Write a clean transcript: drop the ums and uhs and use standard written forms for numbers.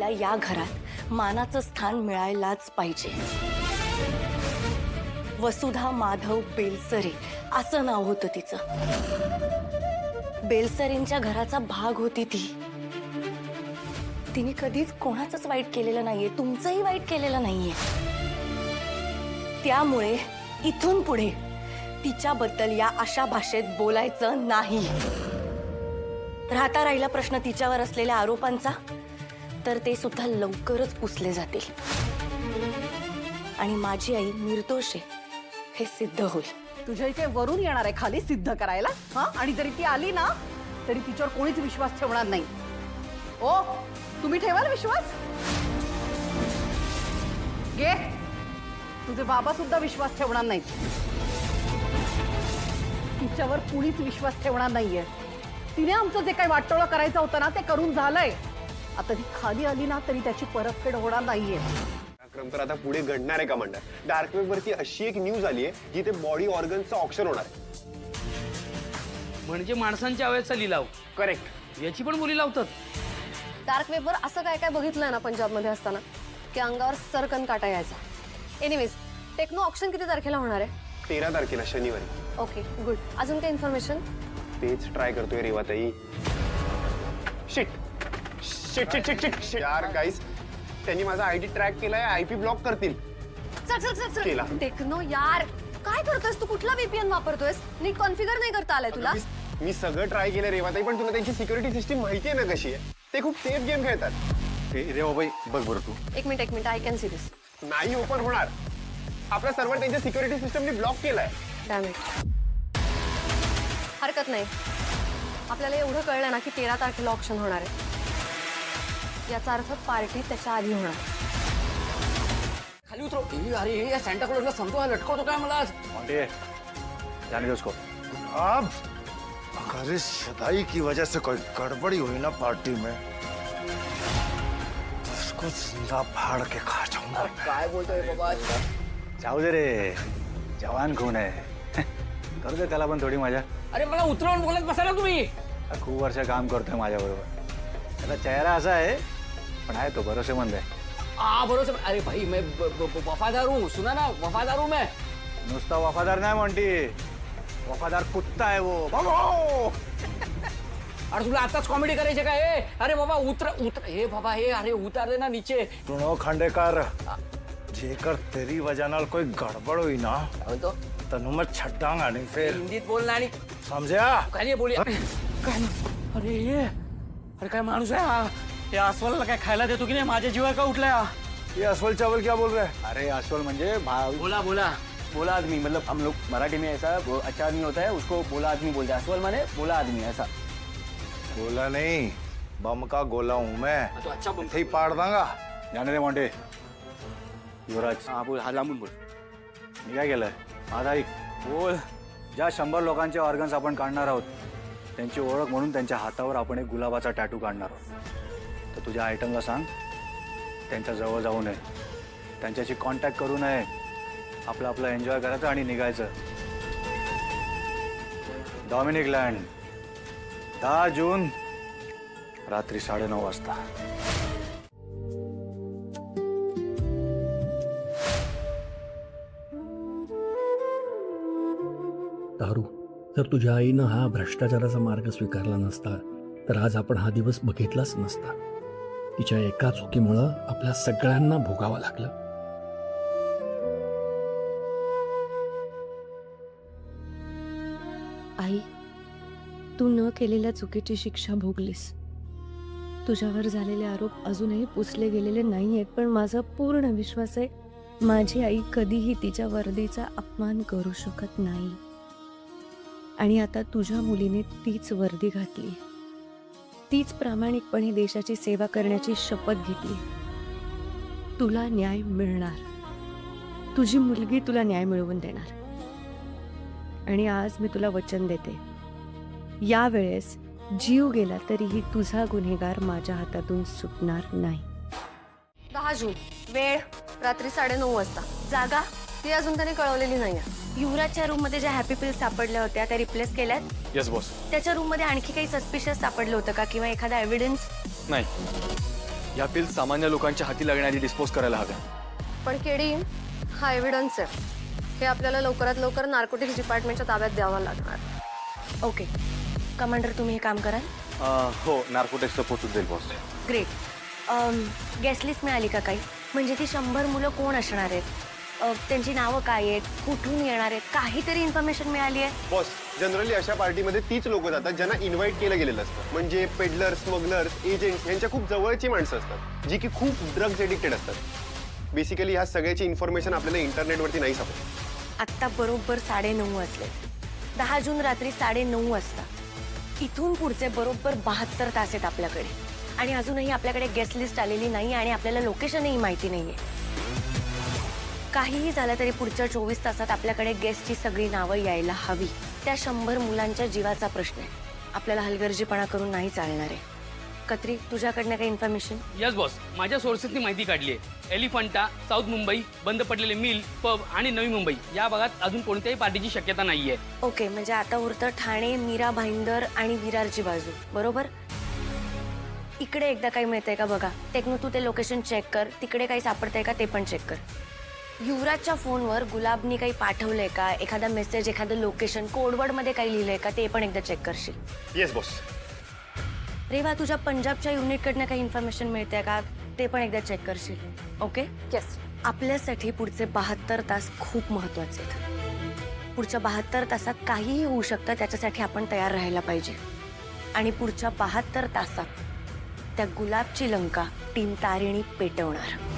तिला या घरात मानाचं स्थान मिळायलाच पाहिजे। वसुधा माधव बेलसरे असं नाव होतं तिचं। बेलसरेंच्या घराचा भाग होती ती। तिने कधीच कोणाचंच वाईट केलेलं नाहीये, तुमचंही वाईट केलेलं नाहीये। त्यामुळे इथून पुढे तिच्याबद्दल या अशा भाषेत बोलायचं नाही। राहता राहिला प्रश्न तिच्यावर असलेल्या आरोपांचा, तर ते सुद्धा लवकरच पुसले जातील आणि माझी आई निर्दोष आहे हे सिद्ध होईल। तुझ्या इथे वरून येणार आहे खाली सिद्ध करायला हा? आणि जरी ती आली ना तरी तिच्यावर कोणीच विश्वास ठेवणार नाही। ओ तुम्ही ठेवाल विश्वास? घे, तुझे बाबा सुद्धा विश्वास ठेवणार नाहीत। तिच्यावर कुणीच विश्वास ठेवणार नाहीये। तिने आमचं जे काही वाटोळं करायचं होतं ना ते करून झालंय। आता ती खाली आली ना तरी त्याची परतफेड होणार नाहीये। तर आता पुढे घडणार आहे का म्हणतात? डार्क वेब वरती अशी एक न्यूज आली आहे जिथे बॉडी ऑर्गन्सचं ऑक्शन होणार आहे। म्हणजे माणसांच्या अवयवाचा लिलाव। करेक्ट। याची पण बोली लावतात। डार्क वेबवर असं काय काय बघितलंय ना पंजाबमध्ये असताना की अंगावर सरकन काटा यायचा। एनिवेज टेक्नो ऑक्शन किती तारखेला होणार आहे? 13 तारखेला शनिवारी। Okay good. अजून काय इन्फॉर्मेशन? तेच ट्राय करतोय रेवाताई। Shit shit shit shit shit यार गाइस, त्यांनी माझा आयडी ट्रॅक केलाय, आयपी ब्लॉक करतील। चल चल चल केला। चल टेक्नो यार काय करतोयस तू? कुठला VPN वापरतोयस? नीट कॉन्फिगर नाही करता आलाय तुला? मी सगळं ट्राय केलं रेवाताई, पण तुला त्यांची सिक्युरिटी सिस्टीम माहिती आहे ना कशी आहे? ते खूप सेफ गेम खेळतात। रेवाबाई बघ बरं तू। एक minute I can see this. नाही ओपन होणार। आपला सर्व्हर त्यांच्या सिक्युरिटी सिस्टमने ब्लॉक केलाय। Dam it. हरकत नाही, आपल्याला एवढं कळलं ना की 13 तारखेला ऑप्शन होणार आहे। याचा अर्थ पार्टी त्याच्या आधी होणार। खाली उतरो। अरे या सॅन्टा क्लॉजला समजवा, लटकवतो काय मला आज? जाने दो उसको। अब अगर इस शदाई की वजह से कोई गड़बड़ी हुई ना पार्टी में तो उसको जिंदा फाड़ के खा जाऊंगा। काय बोलतोय बाबा? जाऊ दे रे, जवान खून आहे। करू दे त्याला पण थोडी मजा। अरे मला उतरवून बोलत बसा ना तुम्ही। खूप वर्ष काम करतोय माझ्याबरोबर। त्याचा चेहरा असा आहे पण आहे तो भरोसेमंद आहे। भरोसे। अरे भाई मैं वफादार हूँ, सुना ना, वफादार हूँ मैं। नुसता वफादार नाही म्हणती, वफादार कुत्ता आहे वो। भगो! अरे तुला आताच कॉमेडी करायची काय? अरे बाबा उतर उतर। हे बाबा हे अरे उतार दे ना नीचे। सुनो खांडेकर, जेकर तेरी वजह नाल कोई गड़बड़ हुई ना बोलतो तनु मैं छड्डांगा नहीं फिर। हिंदीत बोल ना। आणि समझा? काय बोली? काय अरे काय माणूस आहे हा? या अस्वलला काय खायला देतो की नाही? माझ्या जीवा का उठलाय हा? ये असवल चावल क्या बोल रहे हैं? अरे असवल म्हणजे भाव। बोला बोला। बोला आदमी, मतलब हम लोग मराठी में ऐसा अच्छा आदमी होता है उसको बोला आदमी बोलते हैं। असवल माने बोला आदमी ऐसा। गोला नहीं, बम का गोला हूँ मैं। तो अच्छा बोल। ही पाड़ दूंगा। जाने दे मोंटे। युवराज, हाँ बोल, हाँ लांबून बोल। मी काय केलंय? माझा ऐक। बोल। ज्या 100 लोकांचे ऑर्गन्स आपण काढणार आहोत त्यांची ओळख म्हणून त्यांच्या हातावर आपण एक गुलाबाचा टॅटू काढणार आहोत। तर तुझ्या आयटमला सांग त्यांच्या जवळ जाऊ नये, त्यांच्याशी कॉन्टॅक्ट करू नये। आपलं आपलं एन्जॉय करायचं आणि निघायचं। डॉमिनिक लँड, 10 जून रात्री 9:30 वाजता। दारू, जर तुझ्या आईनं हा भ्रष्टाचाराचा मार्ग स्वीकारला नसता तर आज आपण हा दिवस बघितलाच नसता। तिच्या एका चुकीमुळं आपल्या सगळ्यांना भोगावं लागलं। आई, तू न केलेल्या चुकीची शिक्षा भोगलीस। तुझ्यावर झालेले आरोप अजूनही पुसले गेलेले नाहीयेत, पण माझा पूर्ण विश्वास आहे माझी आई कधीही तिच्या वर्दीचा अपमान करू शकत नाही। आणि आता तुझ्या मुलीने तीच वर्दी घातली, तीच प्रामाणिकपणे देशाची सेवा करण्याची शपथ घेतली। तुला न्याय मिळणार, तुझी मुलगी तुला न्याय मिळवून देणार। आणि आज मी तुला वचन देते, यावेळेस जीव गेला तरीही तुझा गुन्हेगार माझ्या हातातून सुटणार नाही। 10 जून, वेळ रात्री 9:30 वाजता। जागा ती अजून त्याने कळवलेली नाहीये। युवराजच्या रूम मध्ये ज्या हॅपी पिल्स सापडल्या होत्या त्या रिप्लेस केल्यात? Yes boss. त्याच्या रूम मध्ये आणखी काही सस्पिशियस सापडलं होतं का, किंवा एखादा एव्हिडन्स? नाही, या पिल सामान्य लोकांच्या हाती लागण्याआधी डिस्पोज करायला हव्या. पण केडी, हा एव्हिडन्स आहे. हे आपल्याला लवकरात लवकर नार्कोटिक्स डिपार्टमेंटच्या ताब्यात द्यावं लागणार. ओके कमांडर, तुम्ही हे काम कराल? हो, नार्कोटिक्सला पोचून जाईल बॉस. ग्रेट. गेस्ट लिस्ट मिळाली का काही? म्हणजे ती 100 मुलं कोण असणार आहेत, त्यांची नावं काय आहेत, कुठून येणार आहेत, काहीतरी इन्फॉर्मेशन मिळाली आहे? बॉस, जनरली अशा पार्टीमध्ये तीच लोक जातात ज्यांना इन्व्हाइट केलं गेलेलं असतं. म्हणजे पेडलर, स्मगलर्स, एजंट्स यांच्या खूप जवळची माणसं असतात जी की खूप ड्रग्ज एडिक्टेड असतात. बेसिकली ह्या सगळ्याची इन्फॉर्मेशन आपल्याला इंटरनेटवरती नाही सापडत. आत्ता बरोबर 9:30 वाजले. 10 जून रात्री 9:30 वाजता. इथून पुढचे बरोबर 72 तास आहेत आपल्याकडे, आणि अजूनही आपल्याकडे गेस्ट लिस्ट आलेली नाही आणि आपल्याला लोकेशनही माहिती नाहीये. काहीही झालं तरी पुढच्या 24 तासात आपल्याकडे गेस्टची सगळी नावं यायला हवी. त्या 100 मुलांच्या जीवाचा प्रश्न आहे. आपल्याला हलगर्जीपणा करून नाही चालणार आहे. कत्री, तुझ्याकडनं काही इन्फॉर्मेशन? यस बॉस, माझ्या सोर्सेसनी माहिती काढली आहे. एलिफंटा, साऊथ मुंबई, बंद पडलेले मिल, पब आणि नवी मुंबई या भागात अजून कोणत्याही पार्टीची शक्यता नाहीये. ओके, म्हणजे आता उरतं ठाणे, मीरा भाईंदर आणि विरारची बाजू, बरोबर? इकडे एकदा काही मिळतंय का बघा. टेक्नो, तू ते लोकेशन चेक कर. तिकडे काही सापडतंय का ते पण चेक कर. युवराजच्या फोनवर गुलाबनी काही पाठवलंय का, एखादा मेसेज, एखादं लोकेशन कोडवर्डमध्ये काही लिहिलंय का ते पण एकदा चेक करशील. Yes boss. रेवा, तुझ्या पंजाबच्या युनिटकडनं काही इन्फॉर्मेशन मिळते का ते पण एकदा चेक करशील. ओके? येस. आपल्यासाठी पुढचे 72 तास खूप महत्वाचे आहेत. पुढच्या 72 तासात काहीही होऊ शकतं, त्याच्यासाठी आपण तयार राहायला पाहिजे. आणि पुढच्या 72 तासात त्या गुलाबची लंका टीम तारिणी पेटवणार.